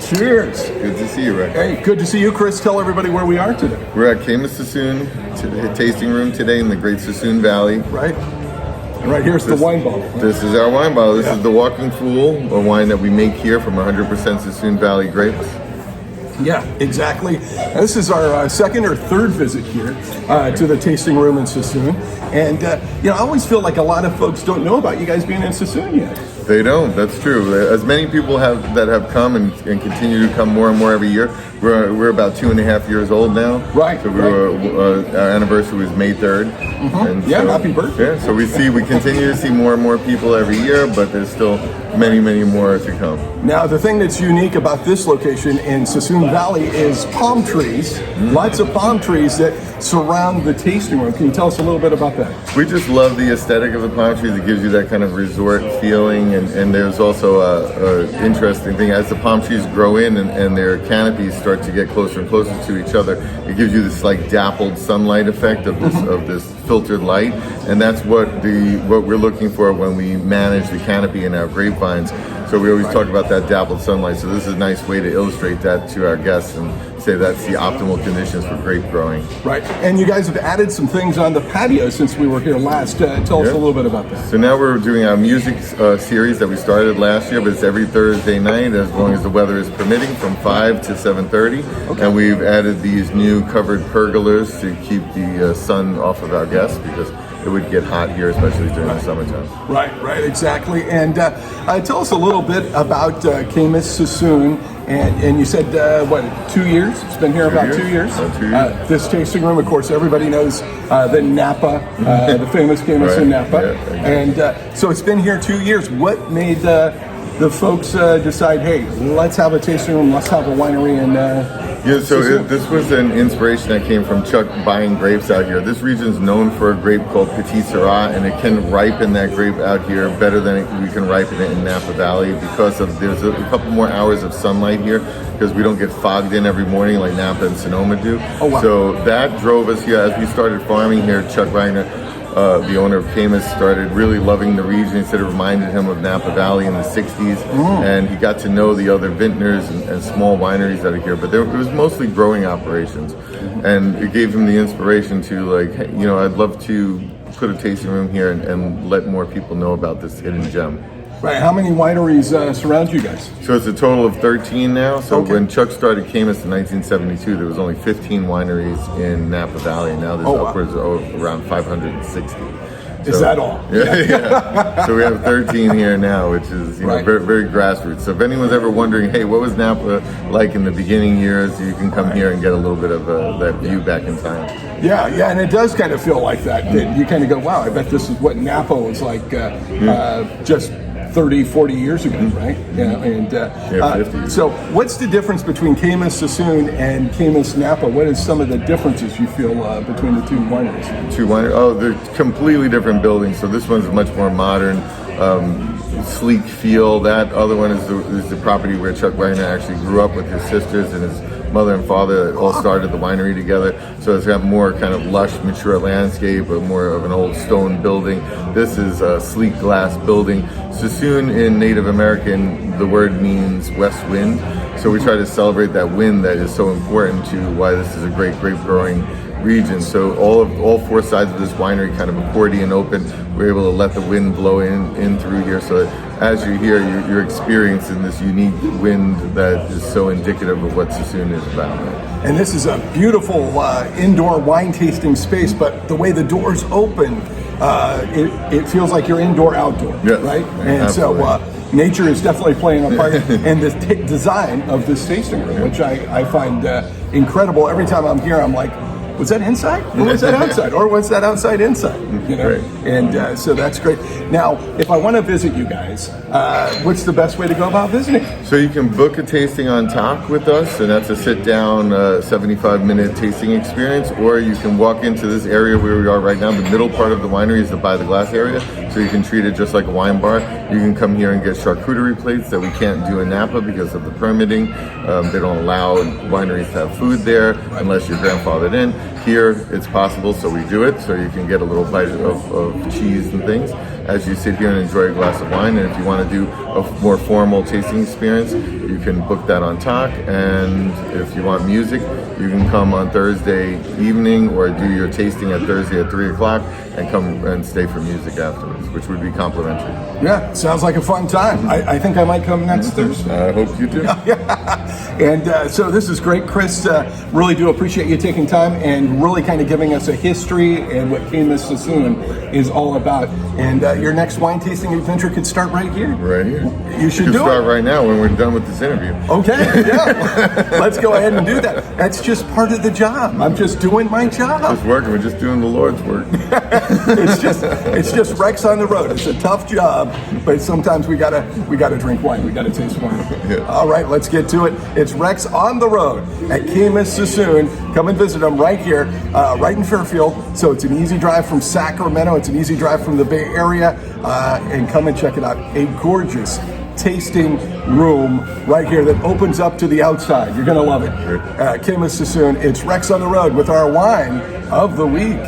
Cheers. Good to see you, Rick. Hey, good to see you, Chris. Tell everybody where we are today. We're at Caymus Suisun tasting room today in the Great Suisun Valley. Right. And right here's the wine bottle. Right? This is our wine bottle. This is the Walking Fool, a wine that we make here from 100% Suisun Valley grapes. Yeah, exactly. This is our second or third visit here to the tasting room in Suisun. And, I always feel like a lot of folks don't know about you guys being in Suisun yet. They don't. That's true. As many people that have come and continue to come more and more every year. We're about 2.5 years old now. Right. So our anniversary was May 3rd. Mm-hmm. And yeah, happy birthday. Yeah. So we continue to see more and more people every year, but there's still many, many more to come. Now, the thing that's unique about this location in Suisun Valley is palm trees. Mm-hmm. Lots of palm trees that surround the tasting room. Can you tell us a little bit about that? We just love the aesthetic of the palm trees. It gives you that kind of resort feeling, and there's also a interesting thing. As the palm trees grow in and their canopies start to get closer and closer to each other, it gives you this like dappled sunlight effect of this filtered light, and that's what we're looking for when we manage the canopy in our grapevines. So we always talk about that dappled sunlight. So this is a nice way to illustrate that to our guests and say that's the optimal conditions for grape growing. Right, and you guys have added some things on the patio since we were here last. Tell us a little bit about that. So now we're doing our music series that we started last year, but it's every Thursday night as long as the weather is permitting from 5 to 7:30. Okay. And we've added these new covered pergolas to keep the sun off of our guests because it would get hot here, especially during the summertime. Right, exactly. And tell us a little bit about Caymus Suisun. And you said, 2 years? It's been here about 2 years. About 2 years. This tasting room, of course, everybody knows the Napa, the famous Caymus in Napa. Yeah, exactly. And so it's been here 2 years. What made the folks decide, hey, let's have a tasting room, let's have a winery in this was an inspiration that came from Chuck buying grapes out here. This region is known for a grape called Petit Syrah, and it can ripen that grape out here better than we can ripen it in Napa Valley because there's a couple more hours of sunlight here because we don't get fogged in every morning like Napa and Sonoma do. Oh, wow. So that drove us here. As we started farming here, Chuck Reiner, the owner of Caymus, started really loving the region. He said it reminded him of Napa Valley in the 60s, and he got to know the other vintners and small wineries that are here, but it was mostly growing operations, and it gave him the inspiration to I'd love to put a tasting room here and let more people know about this hidden gem. Right, how many wineries surround you guys? So it's a total of 13 now. So when Chuck started Caymus in 1972, there was only 15 wineries in Napa Valley, and now there's upwards of around 560. Is that all? Yeah. So we have 13 here now, which is very, very grassroots. So if anyone's ever wondering, hey, what was Napa like in the beginning years, you can come here and get a little bit of that view back in time. Yeah, and it does kind of feel like that. You kind of go, wow, I bet this is what Napa was like just 30, 40 years ago, right? Yeah, and so what's the difference between Caymus Suisun and Caymus Napa? What is some of the differences you feel between the two wineries? Oh, they're completely different buildings. So this one's much more modern, sleek feel. That other one is the property where Chuck Reiner actually grew up with his sisters and his mother and father that all started the winery together. So it's got more kind of lush, mature landscape, or more of an old stone building. This is a sleek glass building. Suisun in Native American, the word means west wind. So we try to celebrate that wind that is so important to why this is a great grape growing region. So all four sides of this winery kind of accordion open. We're able to let the wind blow in through here. So as you're here, you're experiencing this unique wind that is so indicative of what Suisun is about. And this is a beautiful indoor wine tasting space, but the way the doors open, it feels like you're indoor-outdoor, right? And absolutely. So nature is definitely playing a part in the design of this tasting room, which I find incredible. Every time I'm here, I'm like, was that inside or was that outside, or was that outside inside? Right. And so that's great. Now, if I want to visit you guys, what's the best way to go about visiting? So you can book a tasting on top with us, and that's a sit-down 75-minute tasting experience, or you can walk into this area where we are right now. The middle part of the winery is the by the glass area, so you can treat it just like a wine bar. You can come here and get charcuterie plates that we can't do in Napa because of the permitting. They don't allow wineries to have food there unless you're grandfathered in. Here, it's possible, so we do it, so you can get a little bite of cheese and things. as you sit here and enjoy a glass of wine. And if you want to do a more formal tasting experience, you can book that on TOC. And if you want music, you can come on Thursday evening or do your tasting at Thursday at 3 o'clock and come and stay for music afterwards, which would be complimentary. Yeah, sounds like a fun time. I think I might come next Thursday. I hope you do. And so this is great, Chris. Really do appreciate you taking time and really kind of giving us a history and what Caymus Suisun is all about. And your next wine tasting adventure could start right here. Right here. You should do it. start right now when we're done with this interview. Okay, yeah. Let's go ahead and do that. That's just part of the job. I'm just doing my job. Just working. We're just doing the Lord's work. It's just Rex on the road. It's a tough job, but sometimes we gotta drink wine. We gotta taste wine. Yeah. All right, let's get to it. It's Rex on the road at Caymus Suisun. Come and visit them right here, right in Fairfield. So it's an easy drive from Sacramento. It's an easy drive from the Bay Area, and come and check it out. A gorgeous tasting room right here that opens up to the outside. You're gonna love it. Caymus Suisun. It's Rex on the road with our wine of the week.